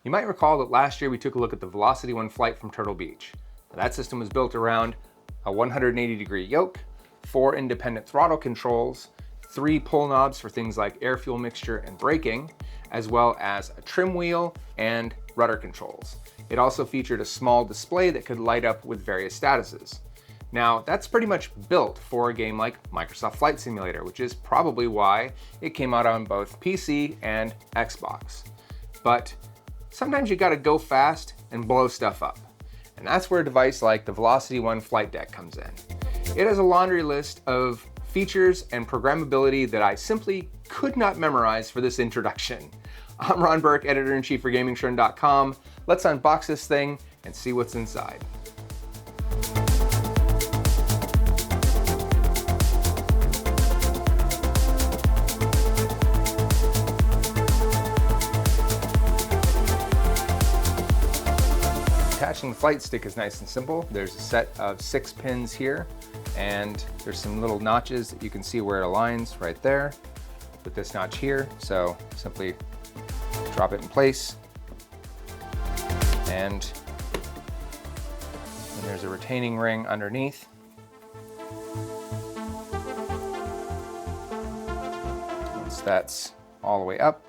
You might recall that last year we took a look at the VelocityOne flight from Turtle Beach. Now, that system was built around a 180-degree yoke, 4 independent throttle controls, 3 pull knobs for things like air fuel mixture and braking, as well as a trim wheel and rudder controls. It also featured a small display that could light up with various statuses. Now, that's pretty much built for a game like Microsoft Flight Simulator, which is probably why it came out on both PC and Xbox. But sometimes you gotta go fast and blow stuff up. And that's where a device like the VelocityOne Flightdeck comes in. It has a laundry list of features and programmability that I simply could not memorize for this introduction. I'm Ron Burke, editor-in-chief for Gamingtrend.com. Let's unbox this thing and see what's inside. Attaching the flight stick is nice and simple. There's a set of 6 pins here, and there's some little notches that you can see where it aligns right there with this notch here. So simply drop it in place, and then there's a retaining ring underneath. Once that's all the way up,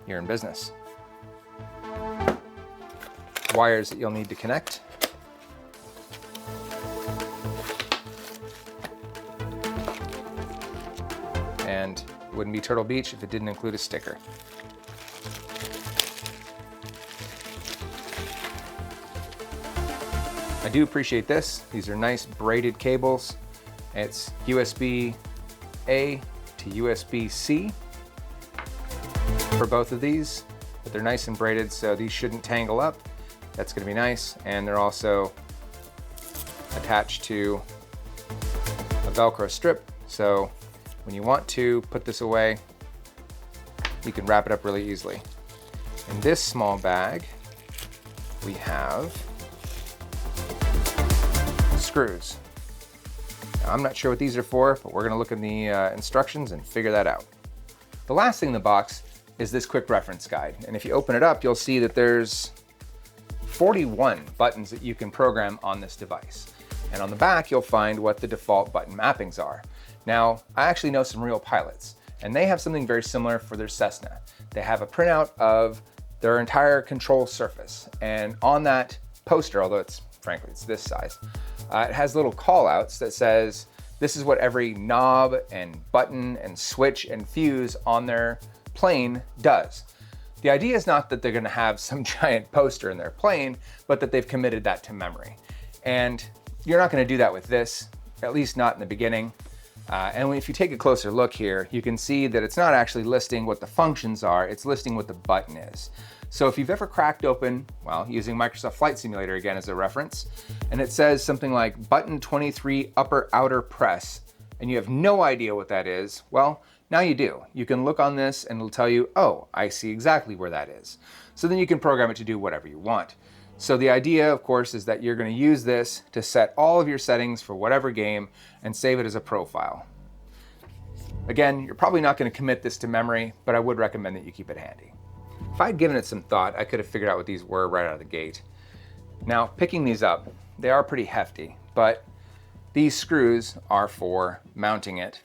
you're in business. Wires that you'll need to connect. And it wouldn't be Turtle Beach if it didn't include a sticker. I do appreciate this. These are nice braided cables. It's USB-A to USB-C for both of these, but they're nice and braided, so these shouldn't tangle up. That's gonna be nice. And they're also attached to a Velcro strip. So when you want to put this away, you can wrap it up really easily. In this small bag, we have screws. Now, I'm not sure what these are for, but we're gonna look in the instructions and figure that out. The last thing in the box is this quick reference guide. And if you open it up, you'll see that there's 41 buttons that you can program on this device. And on the back, you'll find what the default button mappings are. Now, I actually know some real pilots, and they have something very similar for their Cessna. They have a printout of their entire control surface. And on that poster, although frankly, it's this size, it has little call outs that says, this is what every knob and button and switch and fuse on their plane does. The idea is not that they're gonna have some giant poster in their plane, but that they've committed that to memory. And you're not gonna do that with this, at least not in the beginning. And if you take a closer look here, you can see that it's not actually listing what the functions are, it's listing what the button is. So if you've ever cracked open, well, using Microsoft Flight Simulator again as a reference, and it says something like button 23 upper outer press, and you have no idea what that is, well, now you do. You can look on this and it'll tell you, oh, I see exactly where that is. So then you can program it to do whatever you want. So the idea, of course, is that you're going to use this to set all of your settings for whatever game and save it as a profile. Again, you're probably not going to commit this to memory, but I would recommend that you keep it handy. If I'd given it some thought, I could have figured out what these were right out of the gate. Now, picking these up, they are pretty hefty, but these screws are for mounting it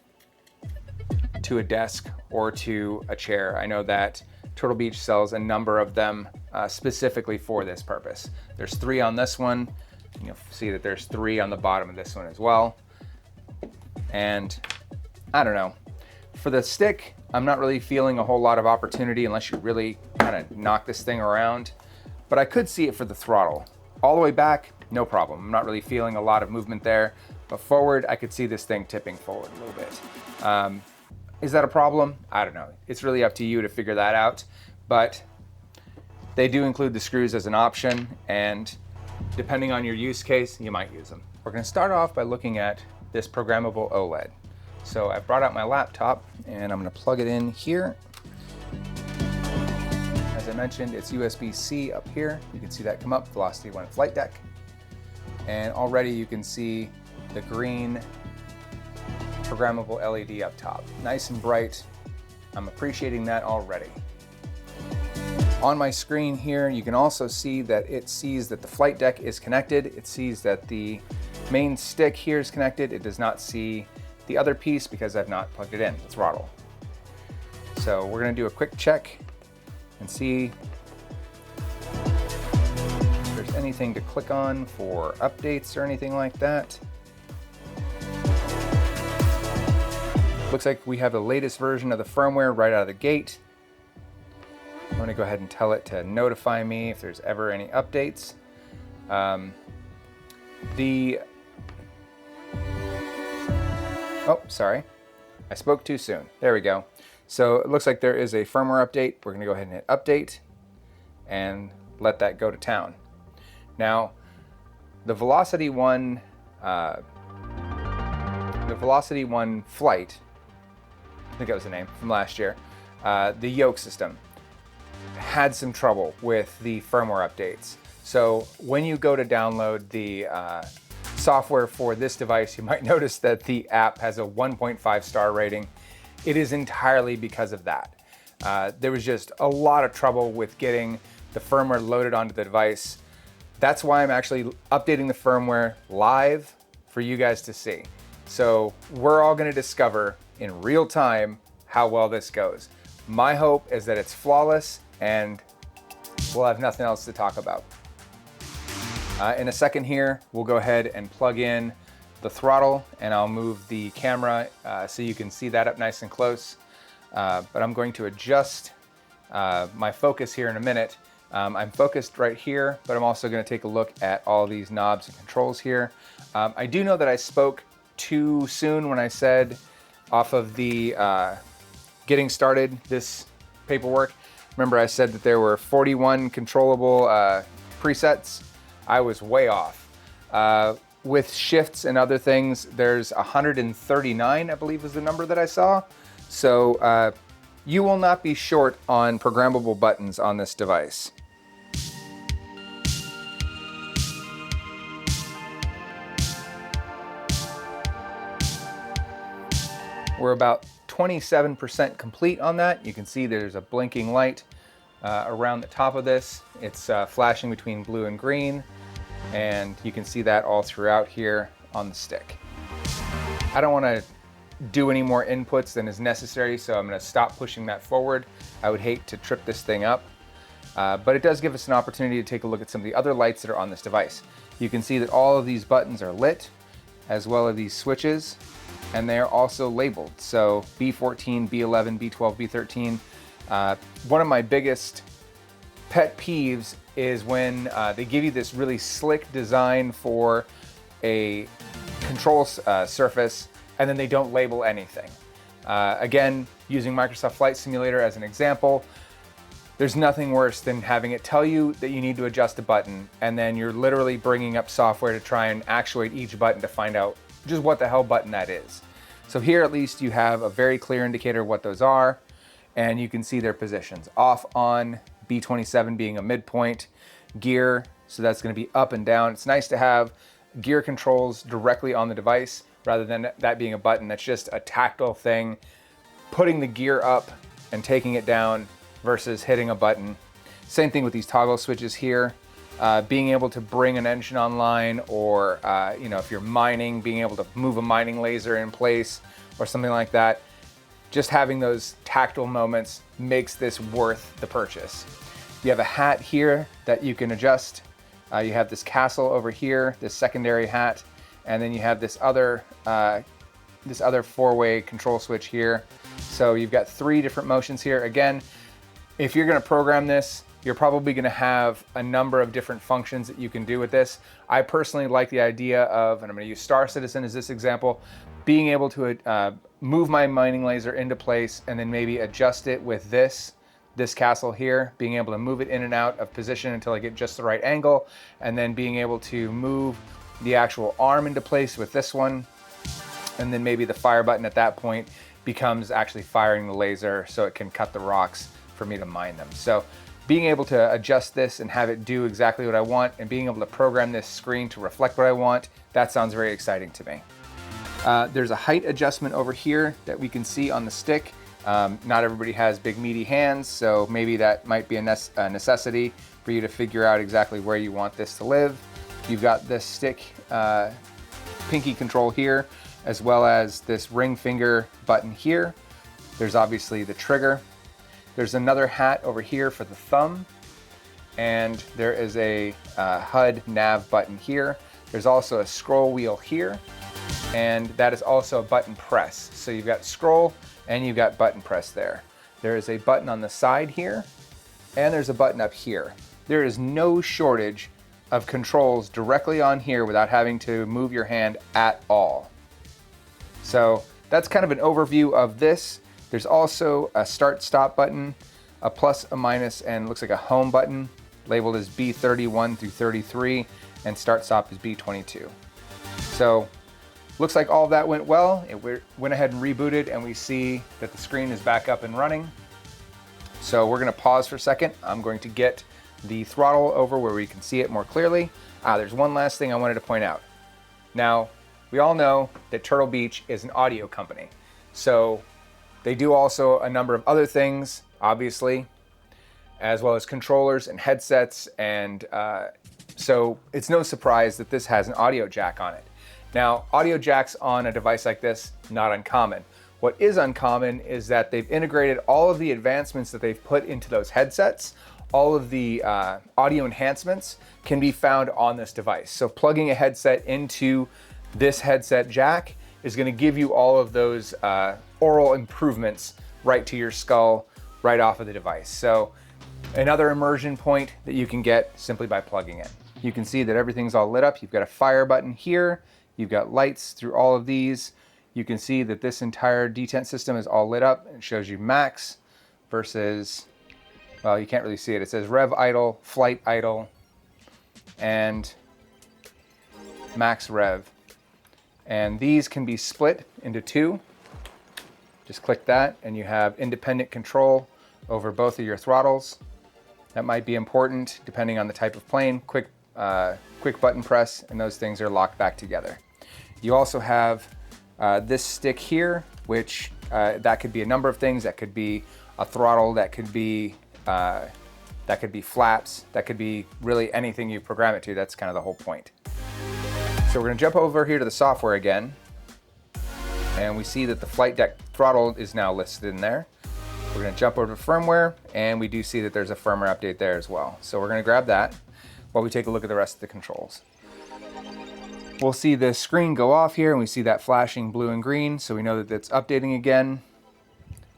to a desk or to a chair. I know that Turtle Beach sells a number of them specifically for this purpose. There's 3 on this one. You'll see that there's 3 on the bottom of this one as well. And I don't know. For the stick, I'm not really feeling a whole lot of opportunity unless you really kind of knock this thing around. But I could see it for the throttle. All the way back, no problem. I'm not really feeling a lot of movement there. But forward, I could see this thing tipping forward a little bit. Is that a problem? I don't know. It's really up to you to figure that out. But they do include the screws as an option, and depending on your use case, you might use them. We're going to start off by looking at this programmable OLED. So I've brought out my laptop and I'm going to plug it in here. As I mentioned, it's USB-C up here. You can see that come up, VelocityOne Flightdeck. And already you can see the green programmable LED up top. Nice and bright. I'm appreciating that already. On my screen here, you can also see that it sees that the flight deck is connected. It sees that the main stick here is connected. It does not see the other piece because I've not plugged it in, the throttle. So we're gonna do a quick check and see if there's anything to click on for updates or anything like that. Looks like we have the latest version of the firmware right out of the gate. I'm gonna go ahead and tell it to notify me if there's ever any updates. Oh, sorry. I spoke too soon. There we go. So it looks like there is a firmware update. We're gonna go ahead and hit update and let that go to town. Now, the VelocityOne Flight, I think that was the name from last year, the yoke system had some trouble with the firmware updates. So when you go to download the software for this device, you might notice that the app has a 1.5 star rating. It is entirely because of that. There was just a lot of trouble with getting the firmware loaded onto the device. That's why I'm actually updating the firmware live for you guys to see. So we're all gonna discover in real time how well this goes. My hope is that it's flawless and we'll have nothing else to talk about. In a second here, we'll go ahead and plug in the throttle and I'll move the camera so you can see that up nice and close. But I'm going to adjust my focus here in a minute. I'm focused right here, but I'm also going to take a look at all these knobs and controls here. I do know that I spoke too soon when I said off of the getting started this paperwork. Remember I said that there were 41 controllable presets. I was way off. With shifts and other things, there's 139, I believe was the number that I saw. So you will not be short on programmable buttons on this device. We're about 27% complete on that. You can see there's a blinking light around the top of this. It's flashing between blue and green, and you can see that all throughout here on the stick. I don't want to do any more inputs than is necessary, so I'm going to stop pushing that forward. I would hate to trip this thing up, but it does give us an opportunity to take a look at some of the other lights that are on this device. You can see that all of these buttons are lit, as well as these switches, and they're also labeled. So B14, B11, B12, B13. One of my biggest pet peeves is when they give you this really slick design for a control surface and then they don't label anything. Again, using Microsoft Flight Simulator as an example, there's nothing worse than having it tell you that you need to adjust a button and then you're literally bringing up software to try and actuate each button to find out just what the hell button that is. So here at least you have a very clear indicator of what those are, and you can see their positions. Off, on, B27 being a midpoint, gear, so that's going to be up and down. It's nice to have gear controls directly on the device rather than that being a button. That's just a tactile thing, putting the gear up and taking it down versus hitting a button. Same thing with these toggle switches here. Being able to bring an engine online, or if you're mining, being able to move a mining laser in place or something like that. Just having those tactile moments makes this worth the purchase. You have a hat here that you can adjust. You have this castle over here, this secondary hat, and then you have this other four-way control switch here. So you've got 3 different motions here. Again, if you're going to program this, you're probably going to have a number of different functions that you can do with this. I personally like the idea of, and I'm going to use Star Citizen as this example, being able to move my mining laser into place and then maybe adjust it with this castle here, being able to move it in and out of position until I get just the right angle, and then being able to move the actual arm into place with this one, and then maybe the fire button at that point becomes actually firing the laser so it can cut the rocks for me to mine them. So being able to adjust this and have it do exactly what I want, and being able to program this screen to reflect what I want, that sounds very exciting to me. There's a height adjustment over here that we can see on the stick. Not everybody has big meaty hands, so maybe that might be a necessity for you to figure out exactly where you want this to live. You've got this stick pinky control here, as well as this ring finger button here. There's obviously the trigger. There's another hat over here for the thumb, and there is a HUD nav button here. There's also a scroll wheel here, and that is also a button press. So you've got scroll and you've got button press there. There is a button on the side here, and there's a button up here. There is no shortage of controls directly on here without having to move your hand at all. So that's kind of an overview of this. There's also a start stop button, a plus, a minus, and looks like a home button labeled as B31 through 33, and start stop is B22. So looks like all of that went well. It went ahead and rebooted, and we see that the screen is back up and running. So we're gonna pause for a second. I'm going to get the throttle over where we can see it more clearly. There's one last thing I wanted to point out. Now, we all know that Turtle Beach is an audio company. So they do also a number of other things, obviously, as well as controllers and headsets. And so it's no surprise that this has an audio jack on it. Now, audio jacks on a device like this, not uncommon. What is uncommon is that they've integrated all of the advancements that they've put into those headsets. All of the audio enhancements can be found on this device. So plugging a headset into this headset jack is going to give you all of those aural improvements right to your skull, right off of the device. So another immersion point that you can get simply by plugging in. You can see that everything's all lit up. You've got a fire button here. You've got lights through all of these. You can see that this entire detent system is all lit up. It shows you max versus, well, you can't really see it. It says rev idle, flight idle, and max rev. And these can be split into two. Just click that and you have independent control over both of your throttles. That might be important depending on the type of plane. Quick button press, and those things are locked back together. You also have this stick here, which that could be a number of things. That could be a throttle, that could be flaps, that could be really anything you program it to. That's kind of the whole point. So we're gonna jump over here to the software again, and we see that the flight deck throttle is now listed in there. We're gonna jump over to firmware, and we do see that there's a firmware update there as well. So we're gonna grab that while we take a look at the rest of the controls. We'll see the screen go off here, and we see that flashing blue and green, so we know that it's updating again.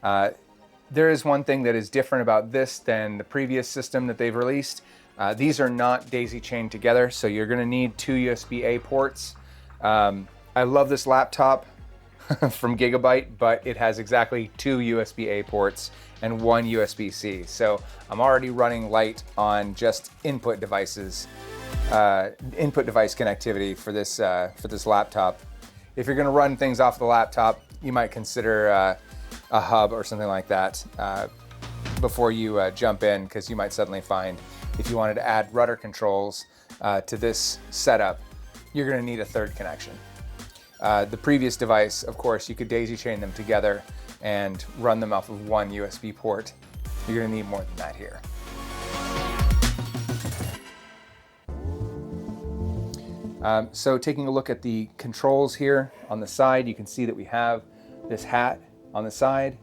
There is one thing that is different about this than the previous system that they've released. These are not daisy chained together, so you're gonna need two USB-A ports. I love this laptop from Gigabyte, but it has exactly two USB-A ports and one USB-C. So I'm already running light on just input devices, input device connectivity for this laptop. If you're gonna run things off the laptop, you might consider a hub or something like that before you jump in, because you might suddenly find if you wanted to add rudder controls to this setup, you're gonna need a third connection. The previous device, of course, you could daisy chain them together and run them off of one USB port. You're gonna need more than that here. So taking a look at the controls here on the side, you can see that we have this hat on the side,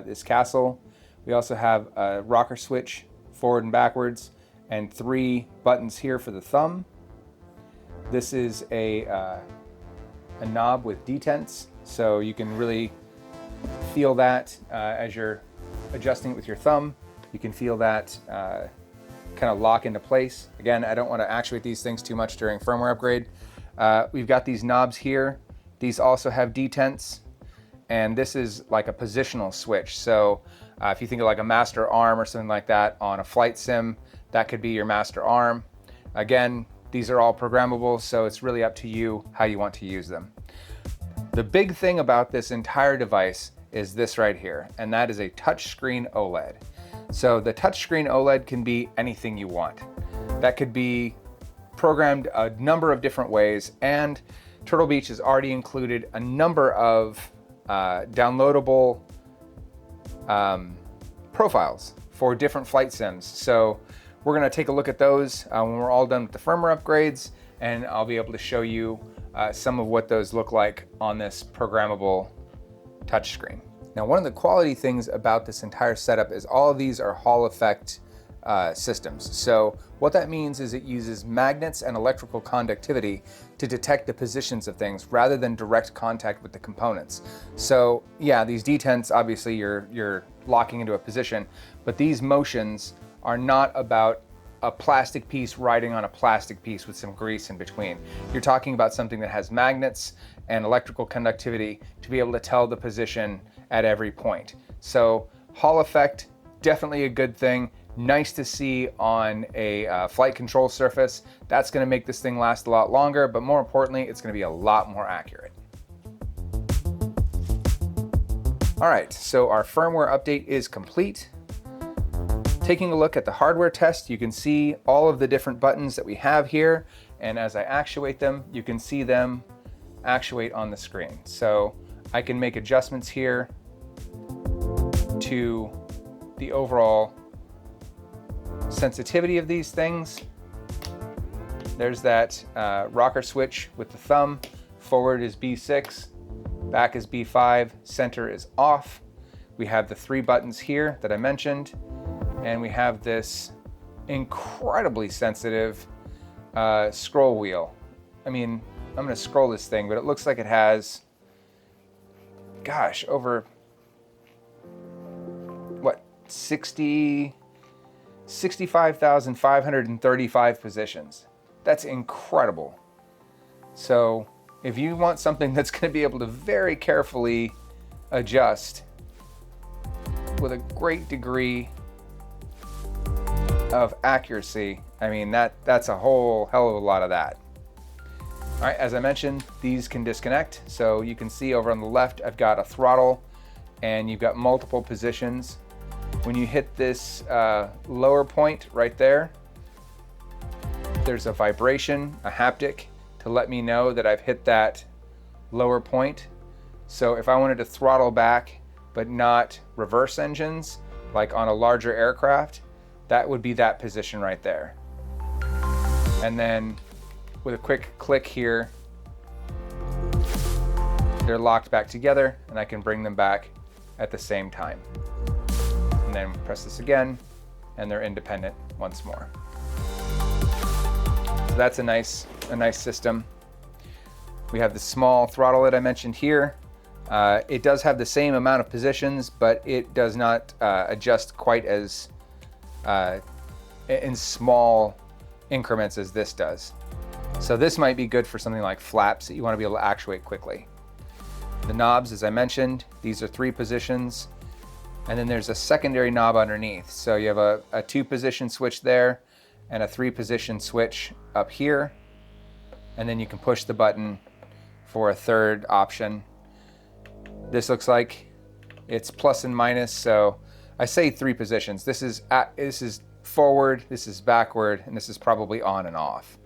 this castle. We also have a rocker switch forward and backwards, and 3 buttons here for the thumb. This is a knob with detents, so you can really feel that as you're adjusting it with your thumb. You can feel that kind of lock into place. Again, I don't want to actuate these things too much during firmware upgrade. We've got these knobs here. These also have detents, and this is like a positional switch. So if you think of like a master arm or something like that on a flight sim, that could be your master arm. Again, these are all programmable, so it's really up to you how you want to use them. The big thing about this entire device is this right here, and that is a touchscreen OLED. So the touchscreen OLED can be anything you want. That could be programmed a number of different ways, and Turtle Beach has already included a number of downloadable profiles for different flight sims. So we're going to take a look at those when we're all done with the firmware upgrades, and I'll be able to show you some of what those look like on this programmable touchscreen. Now, one of the quality things about this entire setup is all of these are Hall effect systems. So what that means is it uses magnets and electrical conductivity to detect the positions of things rather than direct contact with the components. So yeah, these detents, obviously you're locking into a position, but these motions are not about a plastic piece riding on a plastic piece with some grease in between. You're talking about something that has magnets and electrical conductivity to be able to tell the position at every point. So Hall effect, definitely a good thing. Nice to see on a flight control surface. That's going to make this thing last a lot longer, but more importantly, it's going to be a lot more accurate. All right, so our firmware update is complete. Taking a look at the hardware test, you can see all of the different buttons that we have here, and as I actuate them, you can see them actuate on the screen. So I can make adjustments here to the overall sensitivity of these things. There's that rocker switch with the thumb. Forward is B6, back is B5, center is off. We have the 3 buttons here that I mentioned, and we have this incredibly sensitive scroll wheel. I mean, I'm gonna scroll this thing, but it looks like it has, gosh, over, what, 65,535 positions. That's incredible. So if you want something that's going to be able to very carefully adjust with a great degree of accuracy, I mean, that's a whole hell of a lot of that. All right, as I mentioned, these can disconnect. So you can see over on the left, I've got a throttle and you've got multiple positions. When you hit this lower point right there, there's a vibration, a haptic, to let me know that I've hit that lower point. So if I wanted to throttle back, but not reverse engines, like on a larger aircraft, that would be that position right there. And then with a quick click here, they're locked back together and I can bring them back at the same time. And then press this again, and they're independent once more. So that's a nice system. We have the small throttle that I mentioned here. It does have the same amount of positions, but it does not adjust quite as in small increments as this does. So this might be good for something like flaps that you want to be able to actuate quickly. The knobs, as I mentioned, these are 3 positions. And then there's a secondary knob underneath. So you have a 2-position switch there and a 3-position switch up here. And then you can push the button for a 3rd option. This looks like it's plus and minus. So I say 3 positions. This is forward, this is backward, and this is probably on and off.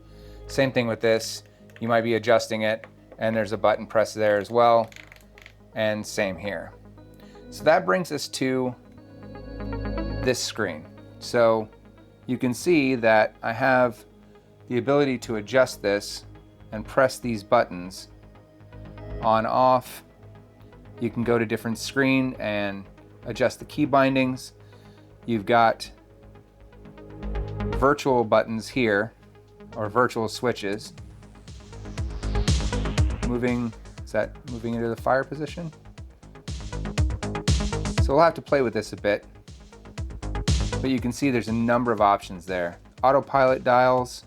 Same thing with this. You might be adjusting it, and there's a button press there as well. And same here. So that brings us to this screen. So you can see that I have the ability to adjust this and press these buttons on, off. You can go to different screen and adjust the key bindings. You've got virtual buttons here, or virtual switches. Is that moving into the fire position? So we'll have to play with this a bit, but you can see there's a number of options there. Autopilot dials,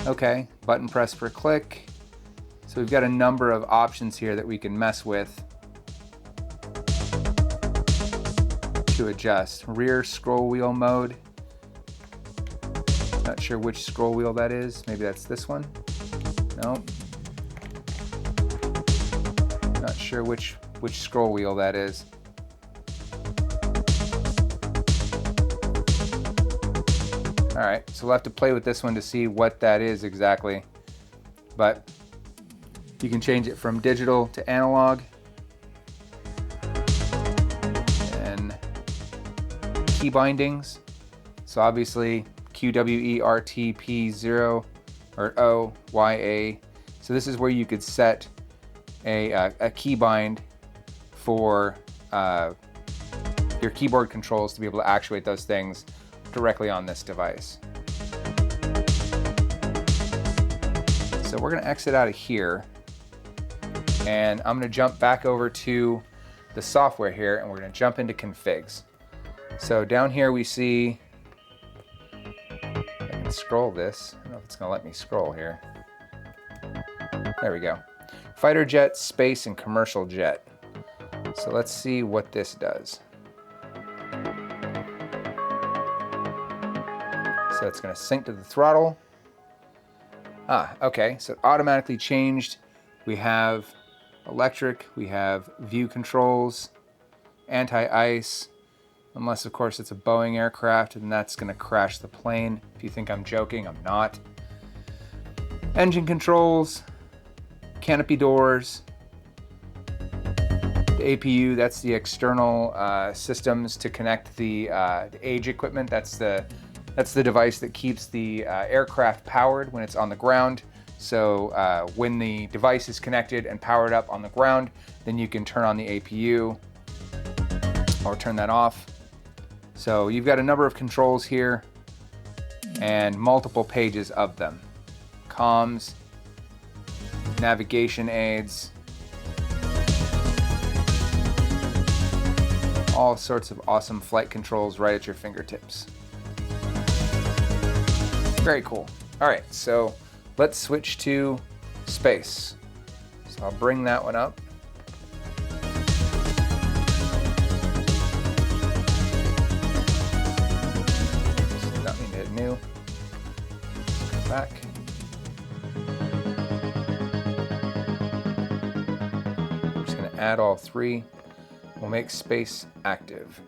okay, button press for click. So we've got a number of options here that we can mess with to adjust. Rear scroll wheel mode. Not sure which scroll wheel that is. Maybe that's this one. No. Not sure which scroll wheel that is. All right, so we'll have to play with this one to see what that is exactly. But you can change it from digital to analog. key bindings. So obviously QWERTP0 or OYA. So this is where you could set a key bind for your keyboard controls to be able to actuate those things directly on this device. So we're going to exit out of here, and I'm going to jump back over to the software here, and we're going to jump into configs. So down here we see, I can scroll this. I don't know if it's going to let me scroll here. There we go. Fighter jet, space, and commercial jet. So let's see what this does. So it's going to sync to the throttle. Okay, so it automatically changed. We have electric, we have view controls, anti-ice, unless of course it's a Boeing aircraft, and that's going to crash the plane. If you think I'm joking, I'm not. Engine controls, canopy doors, the APU, that's the external systems to connect the age equipment. That's the device that keeps the aircraft powered when it's on the ground. So when the device is connected and powered up on the ground, then you can turn on the APU or turn that off. So you've got a number of controls here and multiple pages of them. Comms, navigation aids, all sorts of awesome flight controls right at your fingertips. Very cool. All right, so let's switch to space. So I'll bring that one up. Did not mean to hit new. Go back. I'm just going to add all three. We'll make space active.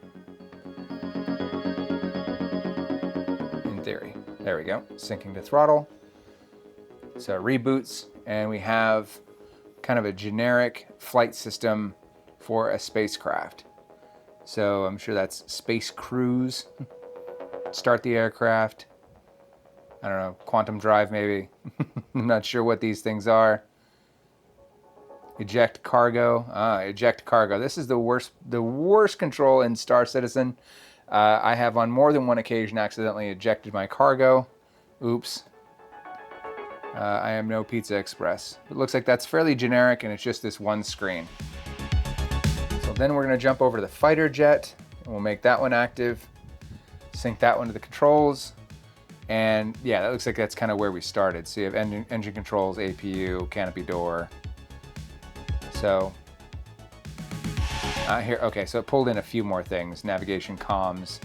In theory. There we go, syncing to throttle. So it reboots, and we have kind of a generic flight system for a spacecraft. So I'm sure that's space cruise, start the aircraft, I don't know, quantum drive maybe. I'm not sure what these things are. Eject cargo, eject cargo. This is the worst control in Star Citizen. I have on more than one occasion accidentally ejected my cargo. Oops. I am no Pizza Express. It looks like that's fairly generic, and it's just this one screen. So then we're going to jump over to the fighter jet, and we'll make that one active. Sync that one to the controls. And yeah, that looks like that's kind of where we started. So you have engine controls, APU, canopy door. So here, okay, so it pulled in a few more things, navigation, comms,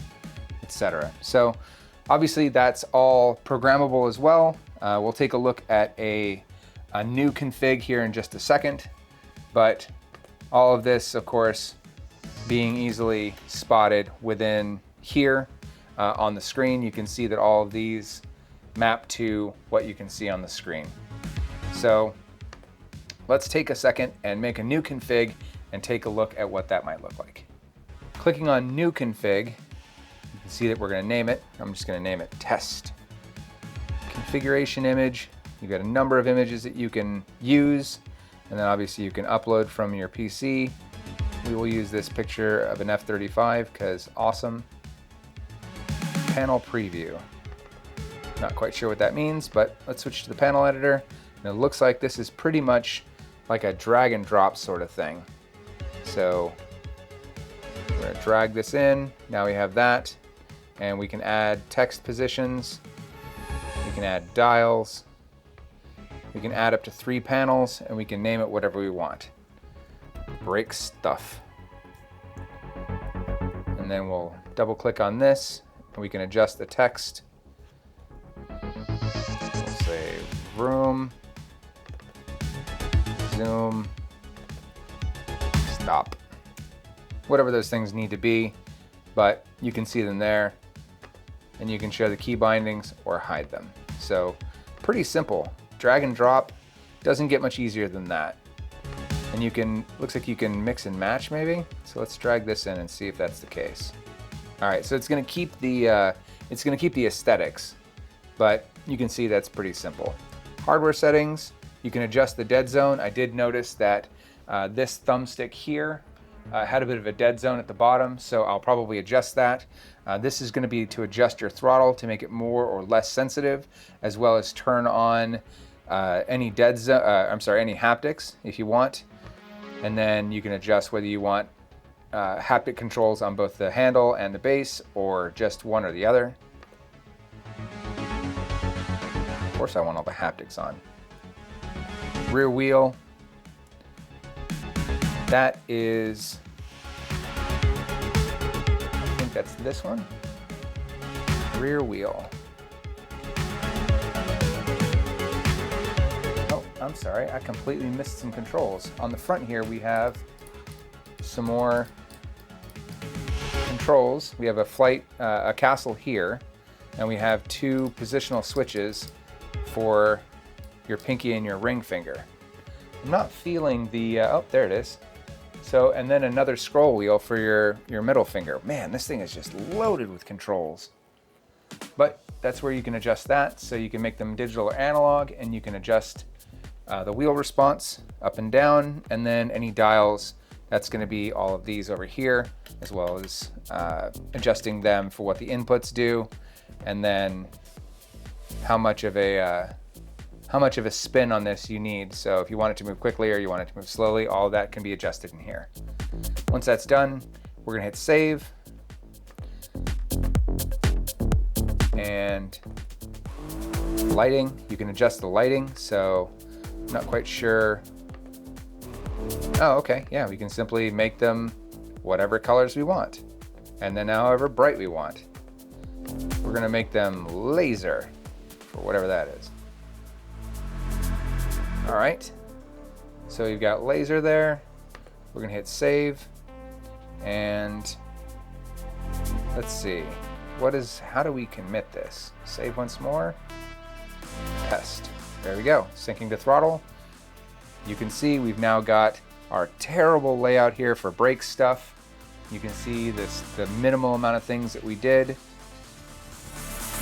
etc. So obviously that's all programmable as well. We'll take a look at a new config here in just a second, but all of this, of course, being easily spotted within here on the screen. You can see that all of these map to what you can see on the screen. So let's take a second and make a new config and take a look at what that might look like. Clicking on new config, you can see that we're going to name it. I'm just going to name it test. Configuration image, you've got a number of images that you can use, and then obviously you can upload from your PC. We will use this picture of an F-35 because awesome. Panel preview. Not quite sure what that means, but let's switch to the panel editor. And it looks like this is pretty much like a drag and drop sort of thing. So we're going to drag this in. Now we have that, and we can add text positions. We can add dials. We can add up to 3 panels, and we can name it whatever we want. Break stuff. And then we'll double click on this, and we can adjust the text. We'll say room, zoom, stop. Whatever those things need to be, but you can see them there, and you can show the key bindings or hide them. So pretty simple. Drag and drop, doesn't get much easier than that. And you can, looks like you can mix and match maybe. So let's drag this in and see if that's the case. All right, so it's going to keep the aesthetics, but you can see that's pretty simple. Hardware settings, you can adjust the dead zone. I did notice that this thumbstick here had a bit of a dead zone at the bottom, so I'll probably adjust that. This is going to be to adjust your throttle to make it more or less sensitive, as well as turn on any dead zone, any haptics if you want. And then you can adjust whether you want haptic controls on both the handle and the base, or just one or the other. Of course I want all the haptics on. Rear wheel, that is, I think that's this one. Rear wheel. Oh, I'm sorry, I completely missed some controls. On the front here we have some more controls. We have a castle here, and we have two positional switches for your pinky and your ring finger. I'm not feeling the, oh, there it is. So, and then another scroll wheel for your middle finger. Man, this thing is just loaded with controls. But that's where you can adjust that. So you can make them digital or analog, and you can adjust the wheel response up and down, and then any dials, that's going to be all of these over here, as well as adjusting them for what the inputs do, and then how much of a spin on this you need. So if you want it to move quickly or you want it to move slowly, all of that can be adjusted in here. Once that's done, we're gonna hit save. And lighting, you can adjust the lighting. So I'm not quite sure. Oh, okay, yeah, we can simply make them whatever colors we want, and then however bright we want. We're gonna make them laser, for whatever that is. All right, so you've got laser there. We're gonna hit save, and let's see, how do we commit this? Save once more, test. There we go, syncing to throttle. You can see we've now got our terrible layout here for brake stuff. You can see the minimal amount of things that we did,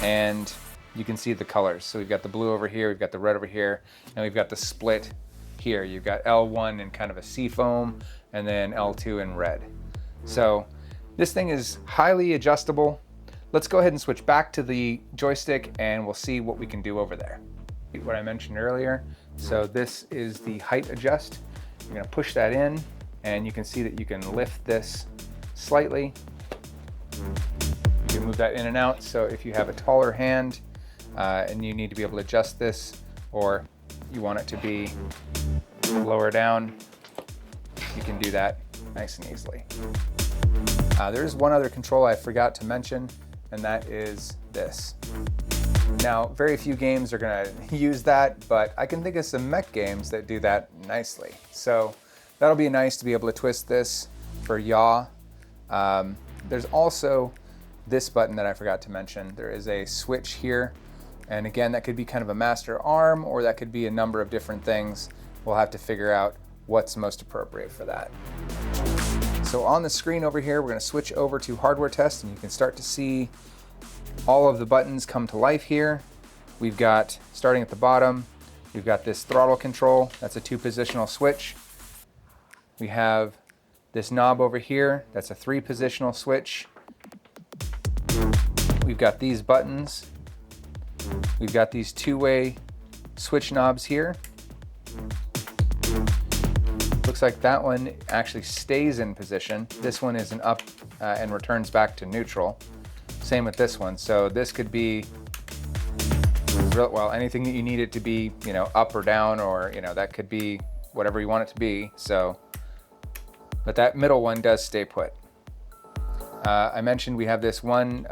and you can see the colors. So we've got the blue over here, we've got the red over here, and we've got the split here. You've got L1 in kind of a seafoam, and then L2 in red. So this thing is highly adjustable. Let's go ahead and switch back to the joystick, and we'll see what we can do over there. What I mentioned earlier. So this is the height adjust. You're gonna push that in, and you can see that you can lift this slightly. You can move that in and out. So if you have a taller hand and you need to be able to adjust this, or you want it to be lower down, you can do that nice and easily. There's one other control I forgot to mention, and that is this. Now, very few games are gonna use that, but I can think of some mech games that do that nicely. So that'll be nice to be able to twist this for yaw. There's also this button that I forgot to mention. There is a switch here, and again, that could be kind of a master arm, or that could be a number of different things. We'll have to figure out what's most appropriate for that. So on the screen over here, we're gonna switch over to hardware test, and you can start to see all of the buttons come to life here. We've got, starting at the bottom, we've got this throttle control. That's a 2-positional switch. We have this knob over here. That's a 3-positional switch. We've got these buttons. We've got these 2-way switch knobs here. Looks like that one actually stays in position. This one is an up and returns back to neutral. Same with this one. So this could be, well, anything that you need it to be, up or down, or, that could be whatever you want it to be. So, but that middle one does stay put. I mentioned we have this one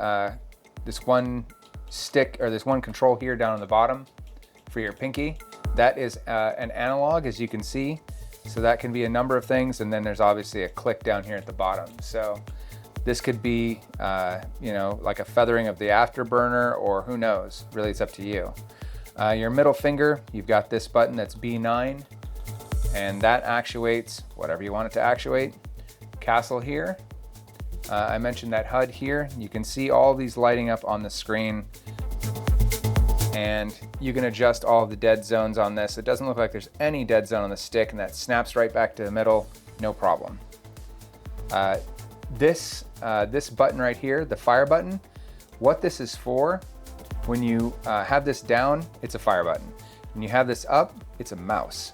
stick, or this one control here down on the bottom for your pinky. That is an analog, as you can see. So that can be a number of things. And then there's obviously a click down here at the bottom. So this could be, like a feathering of the afterburner, or who knows, really it's up to you. Your middle finger, you've got this button that's B9, and that actuates whatever you want it to actuate. Castle here, I mentioned that HUD here. You can see all these lighting up on the screen, and you can adjust all of the dead zones on this. It doesn't look like there's any dead zone on the stick, and that snaps right back to the middle, no problem. This button right here, the fire button, what this is for, when you have this down, it's a fire button. When you have this up, it's a mouse.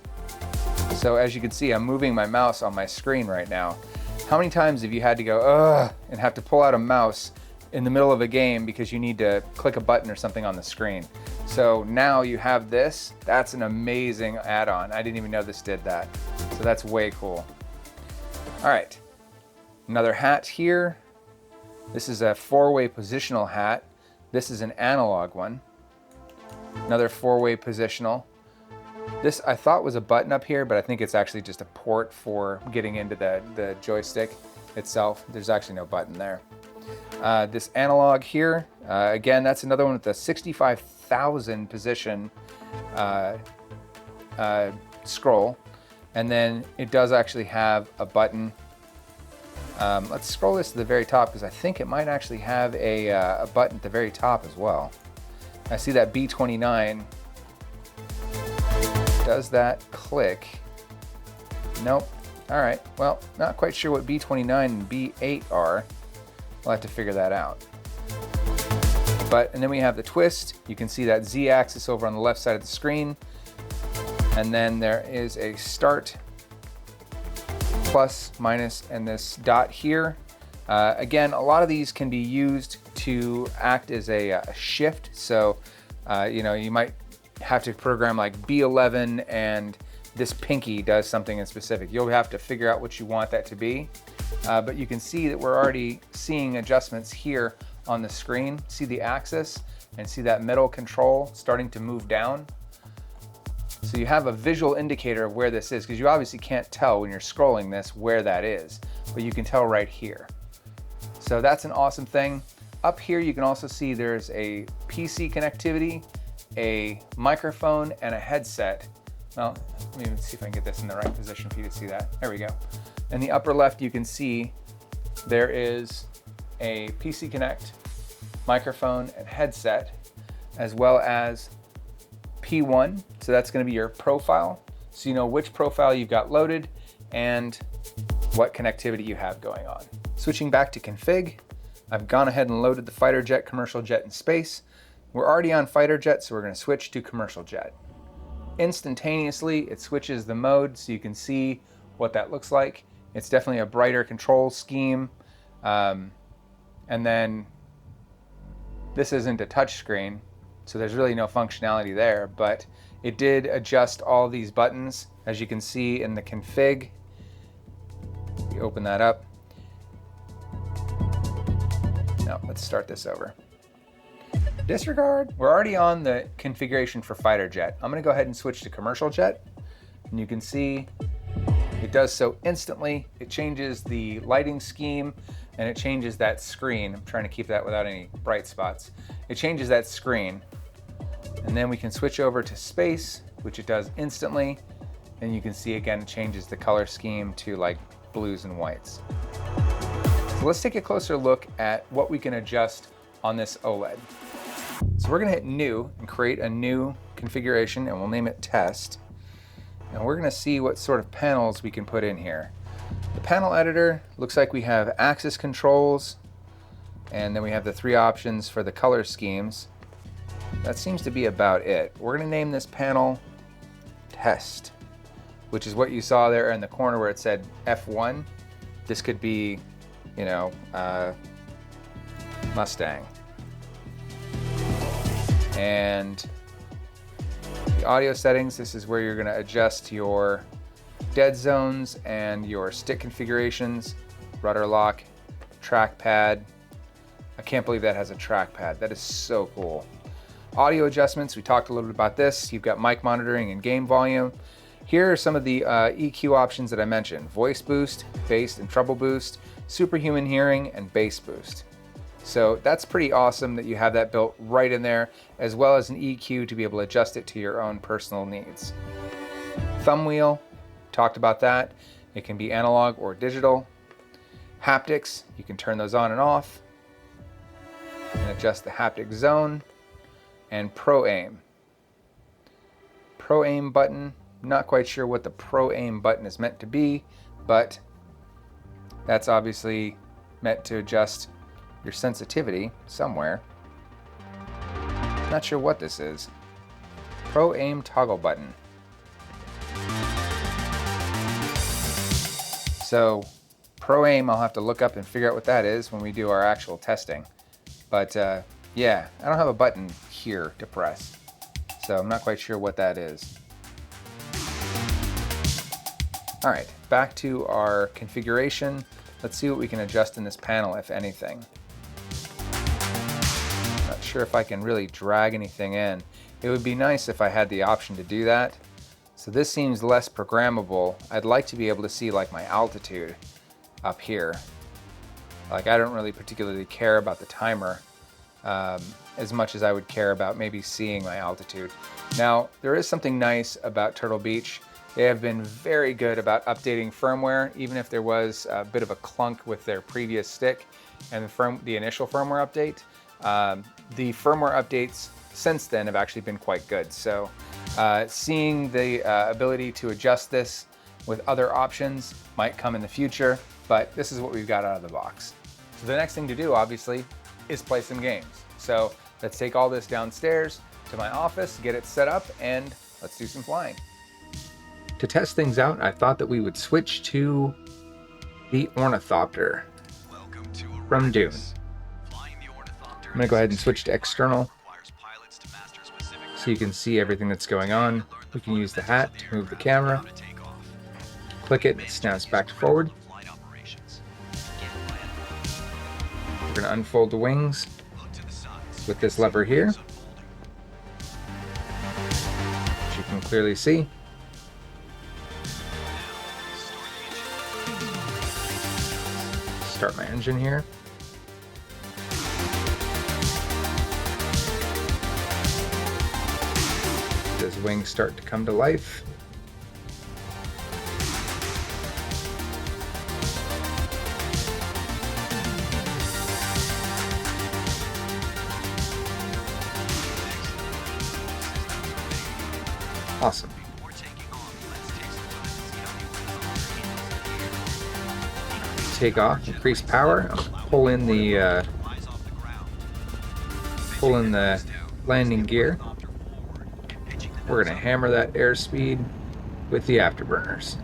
So as you can see, I'm moving my mouse on my screen right now. How many times have you had to go, ugh, and have to pull out a mouse in the middle of a game because you need to click a button or something on the screen? So now you have this. That's an amazing add-on. I didn't even know this did that. So that's way cool. All right, another hat here. This is a 4-way positional hat. This is an analog one. Another 4-way positional. This I thought was a button up here, but I think it's actually just a port for getting into the joystick itself. There's actually no button there. This analog here, again, that's another one with the 65,000 position scroll. And then it does actually have a button. Let's scroll this to the very top because I think it might actually have a button at the very top as well. I see that B29. Does that click? Nope. All right, well, not quite sure what B29 and B8 are. We'll have to figure that out. And then we have the twist. You can see that Z axis over on the left side of the screen. And then there is a start, plus, minus, and this dot here. Again, a lot of these can be used to act as a shift. So, you might have to program like B11 and this pinky does something in specific. You'll have to figure out what you want that to be. But you can see that we're already seeing adjustments here on the screen. See the axis and see that middle control starting to move down. So you have a visual indicator of where this is, because you obviously can't tell when you're scrolling this where that is, but you can tell right here. So that's an awesome thing. Up here you can also see there's a PC connectivity, a microphone, and a headset. Well, let me see if I can get this in the right position for you to see that. There we go. In the upper left you can see there is a PC Connect, microphone, and headset, as well as P1, so that's going to be your profile, so you know which profile you've got loaded and what connectivity you have going on. Switching back to config, I've gone ahead and loaded the fighter jet, commercial jet, and space. We're already on fighter jet, so we're going to switch to commercial jet. Instantaneously, it switches the mode so you can see what that looks like. It's definitely a brighter control scheme. And then this isn't a touch screen, so there's really no functionality there, but it did adjust all these buttons, as you can see in the config. You open that up. Now let's start this over. Disregard. We're already on the configuration for fighter jet. I'm going to go ahead and switch to commercial jet, and you can see it does so instantly. It changes the lighting scheme and it changes that screen. I'm trying to keep that without any bright spots. It changes that screen, and then we can switch over to space, which it does instantly, and you can see again it changes the color scheme to like blues and whites. So let's take a closer look at what we can adjust on this OLED. So we're going to hit new and create a new configuration, and we'll name it test. And we're going to see what sort of panels we can put in here. The panel editor looks like we have axis controls, and then we have the 3 options for the color schemes. That seems to be about it. We're going to name this panel test, which is what you saw there in the corner where it said F1. This could be, Mustang. And the audio settings, this is where you're going to adjust your dead zones and your stick configurations, rudder lock, trackpad. I can't believe that has a trackpad. That is so cool. Audio adjustments, we talked a little bit about this. You've got mic monitoring and game volume. Here are some of the EQ options that I mentioned: voice boost, bass and treble boost, superhuman hearing, and bass boost. So that's pretty awesome that you have that built right in there, as well as an EQ to be able to adjust it to your own personal needs. Thumb wheel, talked about that. It can be analog or digital. Haptics, you can turn those on and off and adjust the haptic zone. And Pro Aim. Pro Aim button, not quite sure what the Pro Aim button is meant to be, but that's obviously meant to adjust your sensitivity somewhere. Not sure what this is. Pro Aim toggle button. So Pro Aim, I'll have to look up and figure out what that is when we do our actual testing. But yeah, I don't have a button here to press, so I'm not quite sure what that is. All right, back to our configuration. Let's see what we can adjust in this panel, if anything. Not sure if I can really drag anything in. It would be nice if I had the option to do that. So this seems less programmable. I'd like to be able to see like my altitude up here. Like, I don't really particularly care about the timer as much as I would care about maybe seeing my altitude. Now, there is something nice about Turtle Beach. They have been very good about updating firmware, even if there was a bit of a clunk with their previous stick and the initial firmware update. The firmware updates since then have actually been quite good. So seeing the ability to adjust this with other options might come in the future, but this is what we've got out of the box. So the next thing to do, obviously, is play some games. So let's take all this downstairs to my office, get it set up, and let's do some flying. To test things out, I thought that we would switch to the Ornithopter from Dune. I'm gonna go ahead and switch to external so you can see everything that's going on. We can use the hat to move the camera. Click it, it snaps back to forward. We're gonna unfold the wings with this lever here, which you can clearly see. Start my engine here. Those wings start to come to life. Awesome. Take off, increase power, pull in the landing gear. We're going to hammer that airspeed with the afterburners.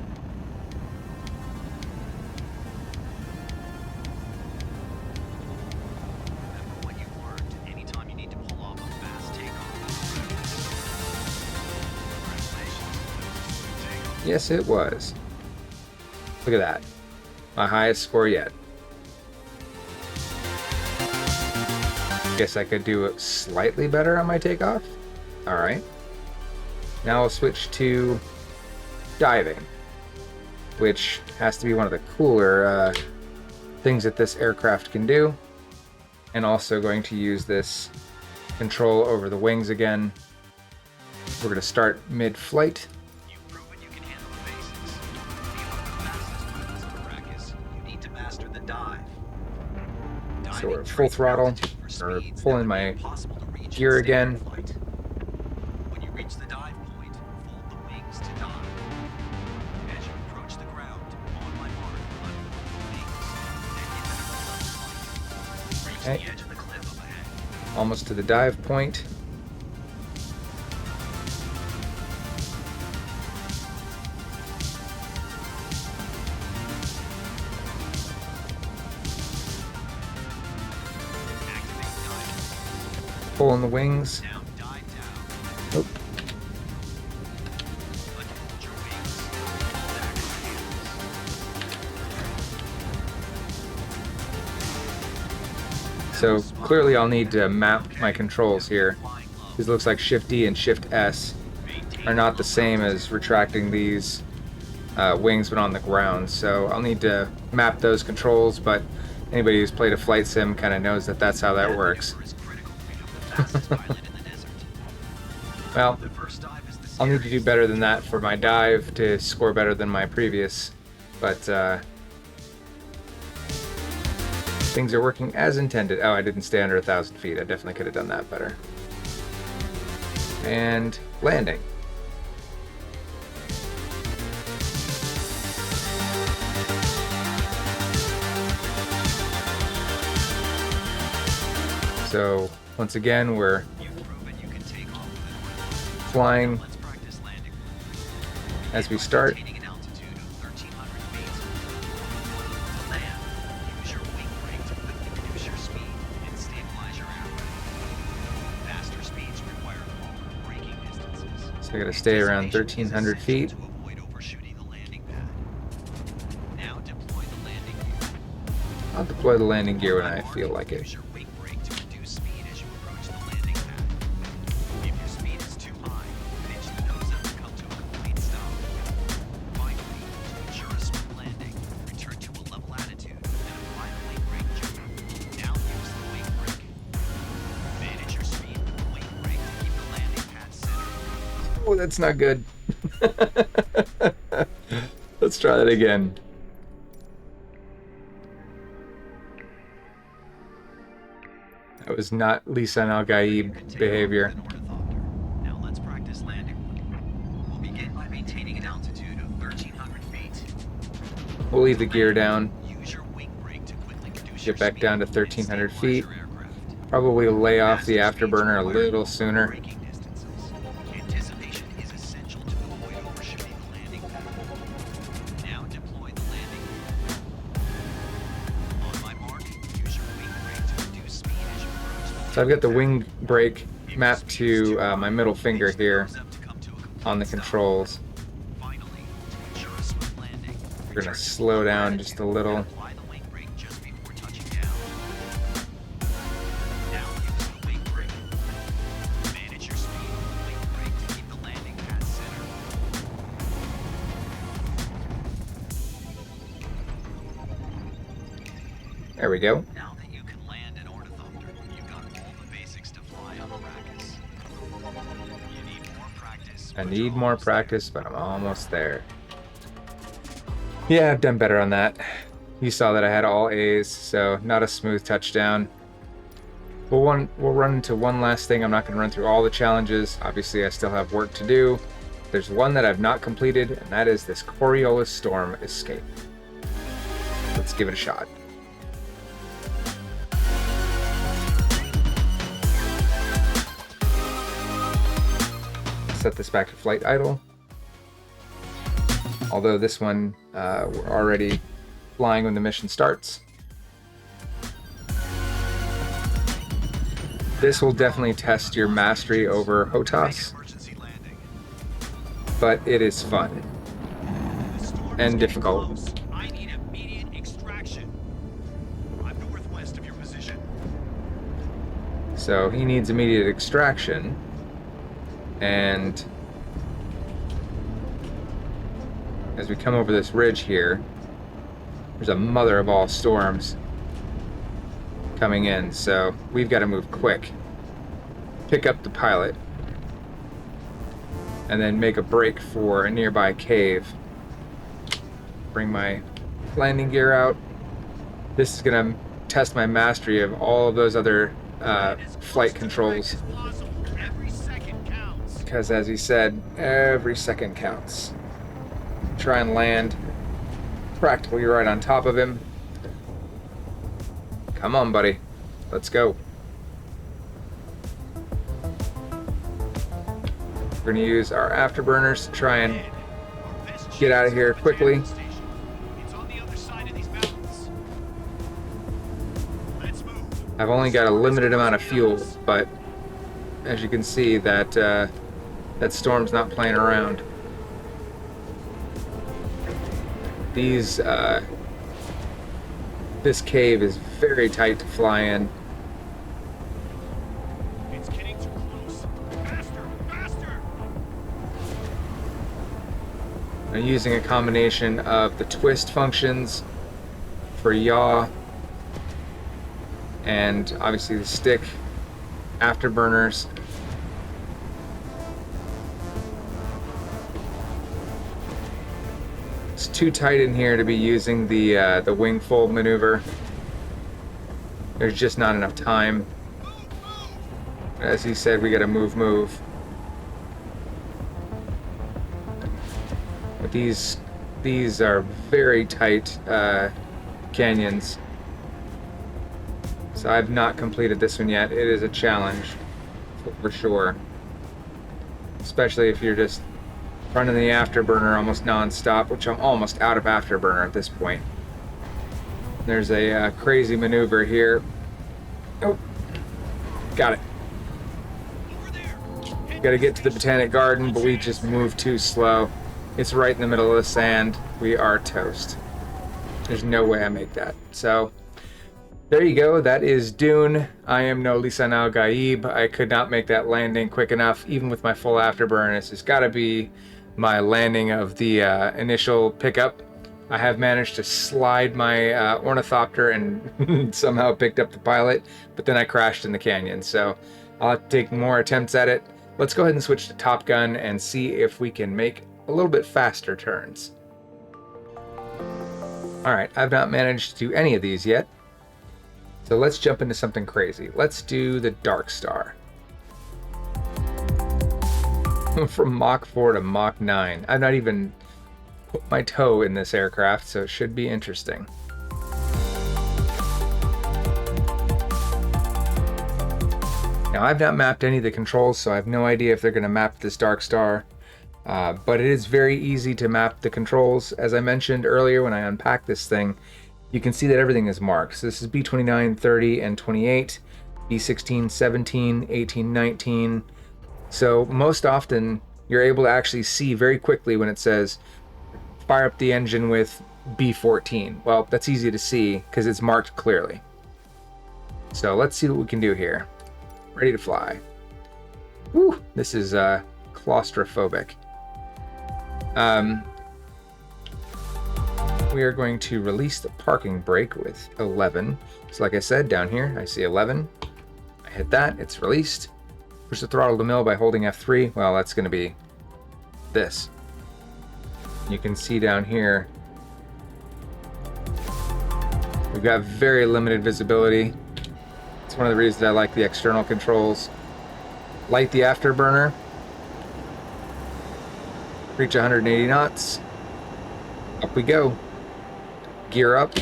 Yes, it was. Look at that. My highest score yet. Guess I could do it slightly better on my takeoff. Alright. Now I'll switch to diving, which has to be one of the cooler things that this aircraft can do. And also going to use this control over the wings again. We're going to start mid-flight. So we're at full throttle, or pulling my gear again. When you reach the dive point, fold the wings to dive. As you approach the ground, on my mark, unfold the wings, then get back to level flight. Reach the edge of the cliff up ahead. Almost to the dive point. Pull in the wings. Oh. So clearly I'll need to map my controls here, because it looks like Shift D and Shift S are not the same as retracting these wings when on the ground. So I'll need to map those controls, but anybody who's played a flight sim kind of knows that that's how that works. Well, I'll need to do better than that for my dive to score better than my previous, but Things are working as intended. Oh, I didn't stay under 1,000 feet. I definitely could have done that better. And landing. So once again, we're flying as we start. So I gotta stay around 1,300 feet. I'll deploy the landing gear when I feel like it. Oh, that's not good. Let's try that again. That was not Lisan Al-Gaib behavior. Now let's practice landing. We'll begin by maintaining an altitude of 1,300 feet. We'll leave the gear down. Use your wing brake to quickly reduce Get back down to 1,300 feet. Probably lay off the afterburner a little sooner. Anticipation is essential to avoid overshooting the landing pad. Now deploy the landing. On my mark, use your wing brake to reduce speed as you approach the So I've got the wing brake mapped to my middle finger here on the controls. Finally, to ensure a smooth landing, We're going to slow down just a little. apply the wing brake just before touching down. Now use the wing brake. Manage your speed with the wing brake to keep the landing pad centered. There we go. Now that you can land an ornithopter, you've got all the basics to fly on Arrakis. You need more practice. I but need you're more almost there. practice, but I'm almost there. Yeah, I've done better on that. You saw that I had all A's, so not a smooth touchdown. We'll run into one last thing. I'm not going to run through all the challenges. Obviously, I still have work to do. There's one that I've not completed, and that is this Coriolis Storm escape. Let's give it a shot. Set this back to flight idle. Although this one, we're already flying when the mission starts. This will definitely test your mastery over HOTAS, Emergency landing. but it is fun The storm and is difficult. getting close. I need immediate extraction. I'm northwest of your position. So he needs immediate extraction. And as we come over this ridge here, there's a mother of all storms coming in, so we've got to move quick. Pick up the pilot, and then make a break for a nearby cave. Bring my landing gear out. This is going to test my mastery of all of those other flight controls. Every second counts. Because as he said, every second counts. Try and land practically right on top of him. Come on, buddy. Let's go. We're going to use our afterburners to try and get out of here quickly. It's on the other side of these mountains. Let's move. I've only got a limited amount of fuel, but as you can see, that that storm's not playing around. These this cave is very tight to fly in. It's getting too close. Faster, faster. I'm using a combination of the twist functions for yaw and obviously the stick afterburners. It's too tight in here to be using the wing fold maneuver. There's just not enough time. As he said, we gotta move. But these are very tight canyons. So I've not completed this one yet. It is a challenge, for sure. Especially if you're just running the afterburner almost non-stop, which I'm almost out of afterburner at this point. There's a crazy maneuver here. Oh, got it. Got to get to the Botanic Garden, but we just moved too slow. It's right in the middle of the sand. We are toast. There's no way I make that. So there you go. That is Dune. I am no Lisan Al Gaib. I could not make that landing quick enough, even with my full afterburn. This has got to be my landing of the initial pickup. I have managed to slide my ornithopter and somehow picked up the pilot, but then I crashed in the canyon. So I'll have to take more attempts at it. Let's go ahead and switch to Top Gun and see if we can make a little bit faster turns. All right, I've not managed to do any of these yet. So let's jump into something crazy. Let's do the Dark Star. From Mach 4 to Mach 9. I've not even put my toe in this aircraft, so it should be interesting. Now, I've not mapped any of the controls, so I have no idea if they're going to map this Dark Star. But it is very easy to map the controls. As I mentioned earlier when I unpacked this thing, you can see that everything is marked. So this is B29, 30, and 28, B16, 17, 18, 19. So most often, you're able to actually see very quickly when it says, fire up the engine with B14. Well, that's easy to see because it's marked clearly. So let's see what we can do here. Ready to fly. Whew, this is claustrophobic. We are going to release the parking brake with 11. So like I said, down here, I see 11. I hit that, it's released. Push the throttle to mill by holding F3. Well, that's going to be this. You can see down here, we've got very limited visibility. It's one of the reasons I like the external controls. Light the afterburner. Reach 180 knots. Up we go. Gear up.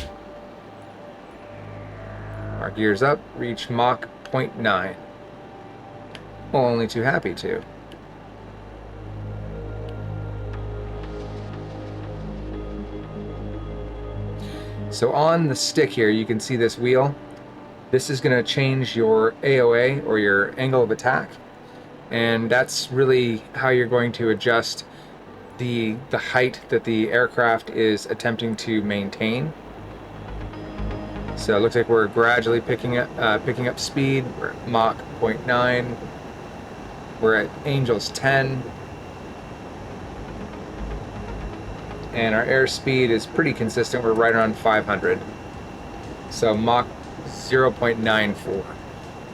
Our gears up. Reach Mach 0.9. Well, only too happy to. So on the stick here, you can see this wheel. This is going to change your AOA, or your angle of attack, and that's really how you're going to adjust the height that the aircraft is attempting to maintain. So it looks like we're gradually picking up speed. We're at Mach 0.9. We're at Angel's 10. And our airspeed is pretty consistent. We're right around 500. So Mach 0.94.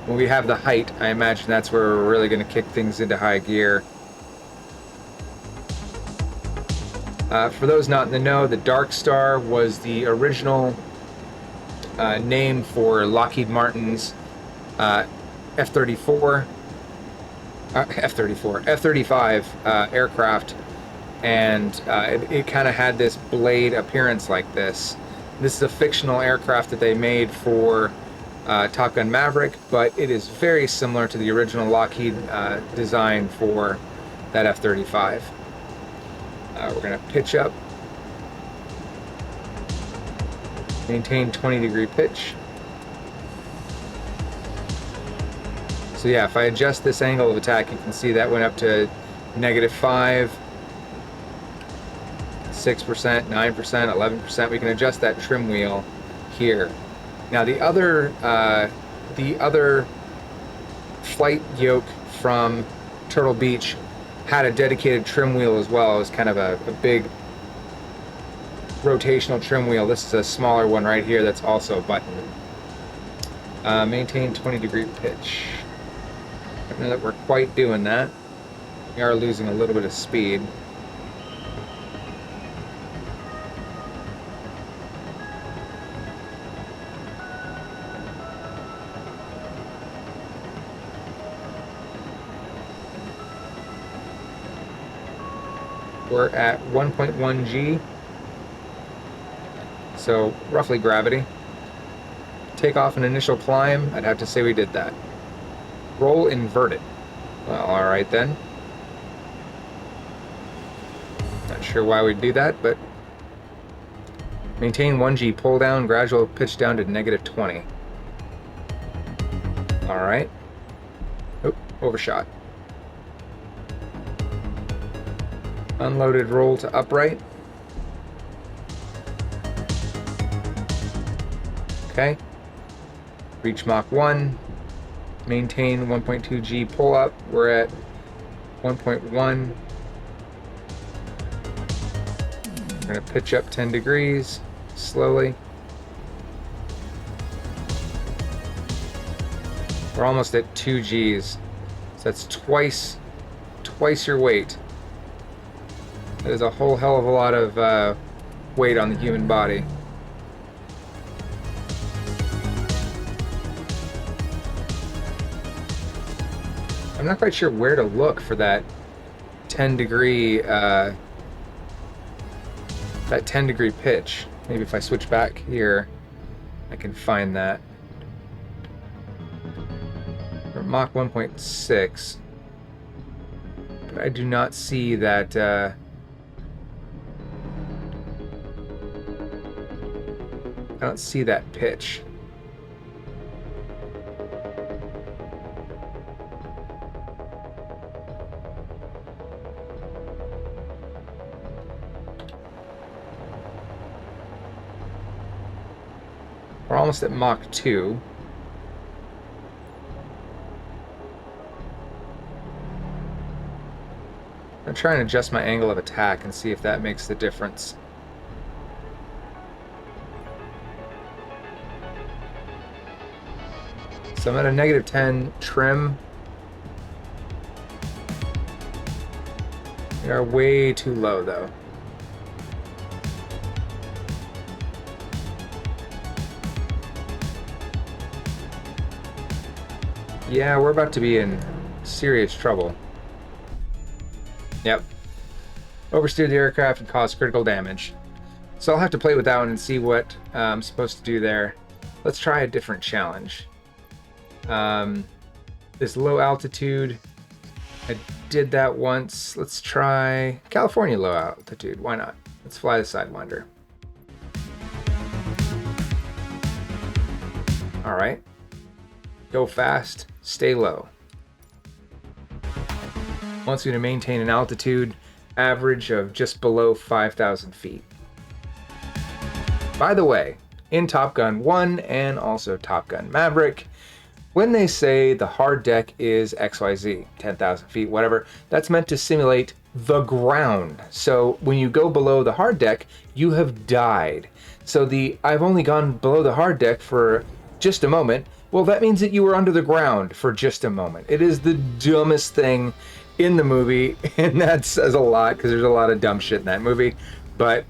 When we have the height, I imagine that's where we're really going to kick things into high gear. For those not in the know, the Dark Star was the original name for Lockheed Martin's F-35 aircraft, and it kind of had this blade appearance like this. This is a fictional aircraft that they made for Top Gun Maverick, but it is very similar to the original Lockheed design for that F-35. We're going to pitch up, maintain 20-degree pitch. So yeah, if I adjust this angle of attack, you can see that went up to -5, 6%, 9%, 11%. We can adjust that trim wheel here. Now the other flight yoke from Turtle Beach had a dedicated trim wheel as well. It was kind of a big rotational trim wheel. This is a smaller one right here that's also a button. Maintain 20-degree pitch. I don't know that we're quite doing that. We are losing a little bit of speed. We're at 1.1 G, so roughly gravity. Takeoff and initial climb, I'd have to say we did that. Roll inverted. Well, alright then. Not sure why we'd do that, but maintain 1G, pull down, gradual pitch down to -20. Alright. Oh, overshot. Unloaded roll to upright. Okay. Reach Mach 1. Maintain 1.2G pull up. We're at 1.1. We're going to pitch up 10 degrees slowly. We're almost at 2 Gs. So that's twice your weight. That is a whole hell of a lot of weight on the human body. I'm not quite sure where to look for that 10 degree pitch. Maybe if I switch back here, I can find that. Or Mach 1.6, but I do not see that. I don't see that pitch. We're almost at Mach 2. I'm trying to adjust my angle of attack and see if that makes the difference. So I'm at a -10 trim. We are way too low though. Yeah, we're about to be in serious trouble. Yep. Oversteered the aircraft and caused critical damage. So I'll have to play with that one and see what I'm supposed to do there. Let's try a different challenge. This low altitude, I did that once. Let's try California low altitude. Why not? Let's fly the Sidewinder. All right. Go fast, stay low. Wants you to maintain an altitude average of just below 5,000 feet. By the way, in Top Gun 1 and also Top Gun Maverick, when they say the hard deck is XYZ, 10,000 feet, whatever, that's meant to simulate the ground. So when you go below the hard deck, you have died. So I've only gone below the hard deck for just a moment. Well, that means that you were under the ground for just a moment. It is the dumbest thing in the movie, and that says a lot because there's a lot of dumb shit in that movie. But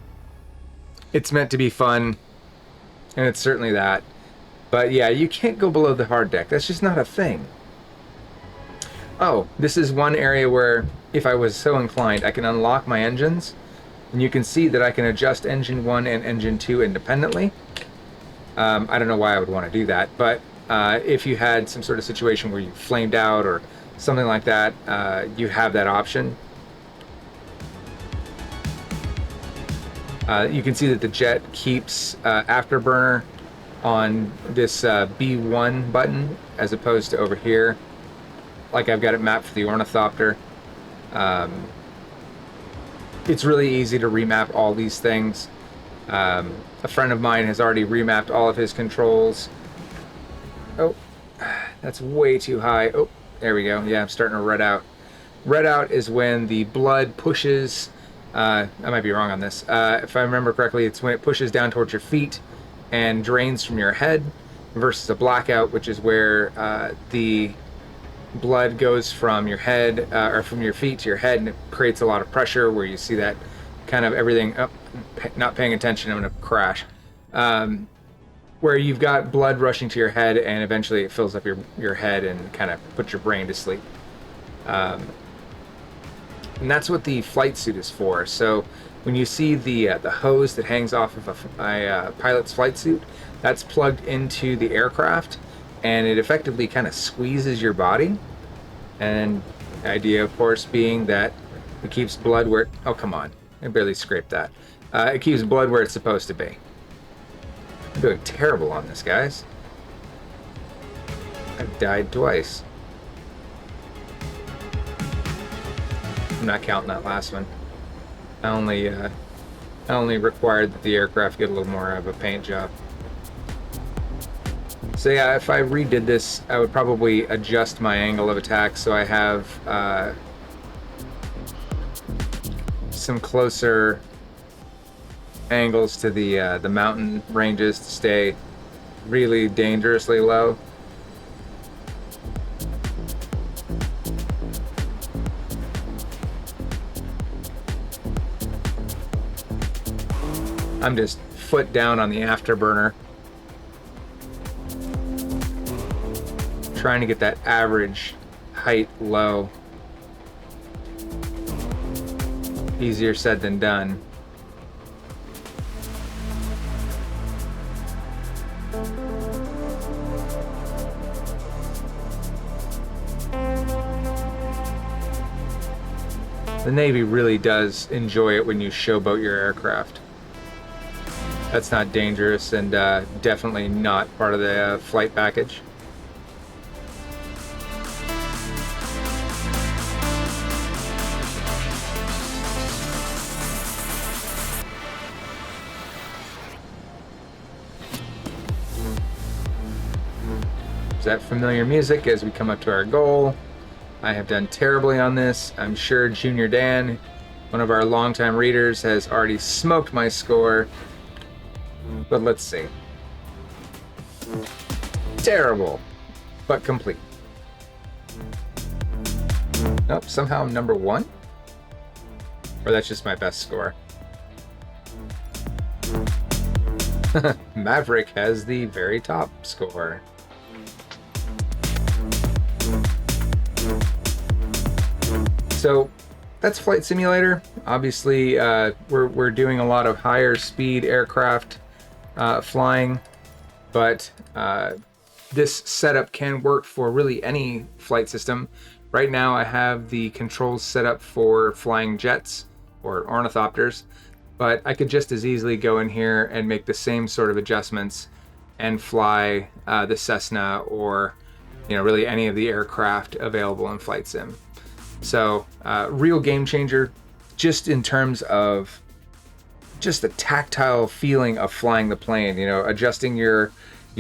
it's meant to be fun, and it's certainly that. But yeah, you can't go below the hard deck. That's just not a thing. Oh, this is one area where, if I was so inclined, I can unlock my engines, and you can see that I can adjust engine 1 and engine 2 independently. I don't know why I would want to do that, but if you had some sort of situation where you flamed out or something like that, you have that option. You can see that the jet keeps afterburner on this B1 button as opposed to over here, like I've got it mapped for the ornithopter. It's really easy to remap all these things. A friend of mine has already remapped all of his controls. Oh, that's way too high. Oh, there we go. Yeah, I'm starting to red out. Red out is when the blood pushes, I might be wrong on this. If I remember correctly, it's when it pushes down towards your feet and drains from your head, versus a blackout, which is where the blood goes from your head, or from your feet to your head, and it creates a lot of pressure where you see that kind of everything. Oh, not paying attention, I'm gonna crash. Where you've got blood rushing to your head and eventually it fills up your head and kind of puts your brain to sleep. And that's what the flight suit is for. So when you see the hose that hangs off of a pilot's flight suit, that's plugged into the aircraft, and it effectively kind of squeezes your body. And the idea, of course, being that it keeps blood where... Oh, come on. I barely scraped that. It keeps blood where it's supposed to be. I'm doing terrible on this, guys. I've died twice. I'm not counting that last one. I only required that the aircraft get a little more of a paint job. So yeah, if I redid this, I would probably adjust my angle of attack so I have some closer angles to the mountain ranges to stay really dangerously low. I'm just foot down on the afterburner, trying to get that average height low. Easier said than done. The Navy really does enjoy it when you showboat your aircraft. That's not dangerous and definitely not part of the flight package. Is that familiar music as we come up to our goal? I have done terribly on this. I'm sure Junior Dan, one of our longtime readers, has already smoked my score. But let's see. Terrible, but complete. Nope, somehow I'm number 1? Or that's just my best score. Maverick has the very top score. So that's Flight Simulator. Obviously, we're doing a lot of higher speed aircraft flying, but this setup can work for really any flight system. Right now I have the controls set up for flying jets or ornithopters, but I could just as easily go in here and make the same sort of adjustments and fly the Cessna or really any of the aircraft available in Flight Sim. So real game changer just in terms of just the tactile feeling of flying the plane, adjusting your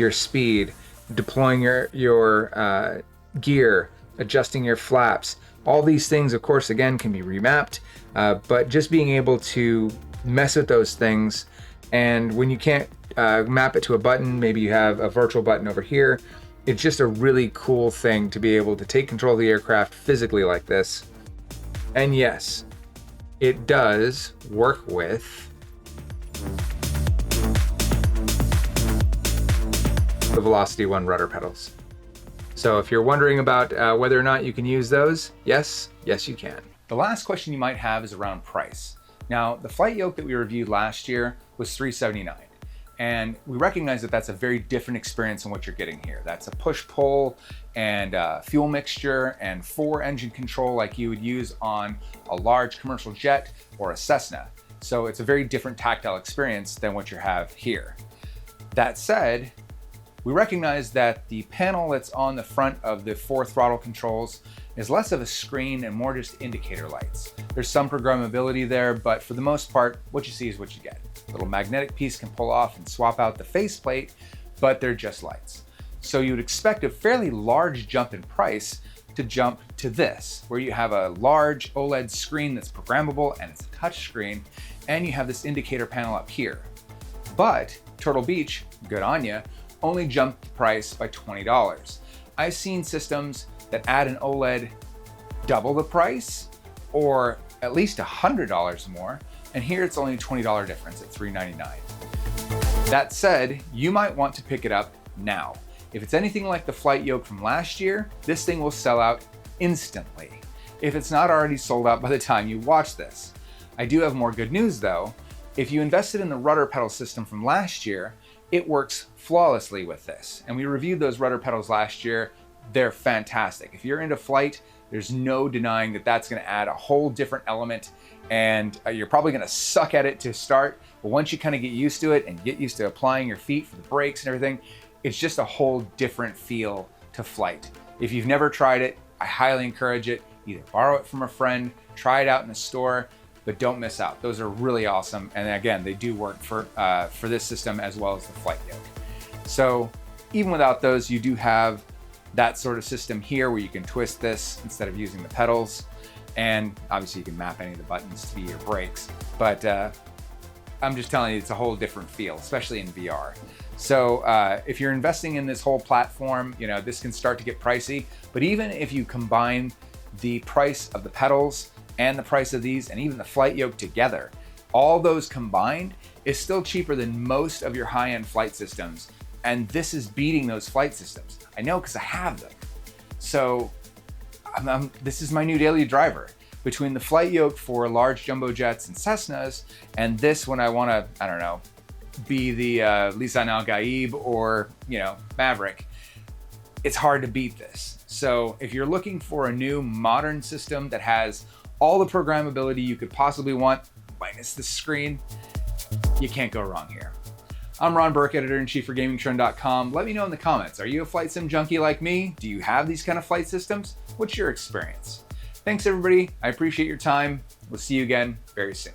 speed, deploying your gear, adjusting your flaps. All these things, of course, again, can be remapped, but just being able to mess with those things, and when you can't map it to a button, maybe you have a virtual button over here, it's just a really cool thing to be able to take control of the aircraft physically like this. And yes, it does work with the VelocityOne rudder pedals. So if you're wondering about whether or not you can use those, yes you can. The last question you might have is around price. Now, the flight yoke that we reviewed last year was $379. And we recognize that that's a very different experience than what you're getting here. That's a push-pull and fuel mixture and 4-engine control like you would use on a large commercial jet or a Cessna. So it's a very different tactile experience than what you have here. That said, we recognize that the panel that's on the front of the 4 throttle controls is less of a screen and more just indicator lights. There's some programmability there, but for the most part, what you see is what you get. A little magnetic piece can pull off and swap out the faceplate, but they're just lights. So you would expect a fairly large jump in price to jump to this, where you have a large OLED screen that's programmable and it's a touch screen, and you have this indicator panel up here. But Turtle Beach, good on ya, only jumped the price by $20. I've seen systems that add an OLED double the price or at least $100 more, and here it's only a $20 difference at $399. That said, you might want to pick it up now. If it's anything like the flight yoke from last year, this thing will sell out instantly. if it's not already sold out by the time you watch this. I do have more good news though. If you invested in the rudder pedal system from last year, it works flawlessly with this. And we reviewed those rudder pedals last year. They're fantastic. If you're into flight, there's no denying that that's gonna add a whole different element, and you're probably gonna suck at it to start, but once you kind of get used to it and get used to applying your feet for the brakes and everything, it's just a whole different feel to flight. If you've never tried it, I highly encourage it. Either borrow it from a friend, try it out in a store, but don't miss out. Those are really awesome. And again, they do work for this system as well as the flight yoke. So even without those, you do have that sort of system here where you can twist this instead of using the pedals. And obviously you can map any of the buttons to be your brakes. But I'm just telling you, it's a whole different feel, especially in VR. So if you're investing in this whole platform, you know, this can start to get pricey. But even if you combine the price of the pedals and the price of these and even the flight yoke together, all those combined is still cheaper than most of your high-end flight systems. And this is beating those flight systems. I know because I have them. So this is my new daily driver. Between the flight yoke for large jumbo jets and Cessnas, and this when I want to, I don't know, be the Lisan Al Gaib or, you know, Maverick, it's hard to beat this. So if you're looking for a new modern system that has all the programmability you could possibly want, minus the screen, you can't go wrong here. I'm Ron Burke, editor-in-chief for Gamingtrend.com. Let me know in the comments, are you a flight sim junkie like me? Do you have these kind of flight systems? What's your experience? Thanks everybody, I appreciate your time. We'll see you again very soon.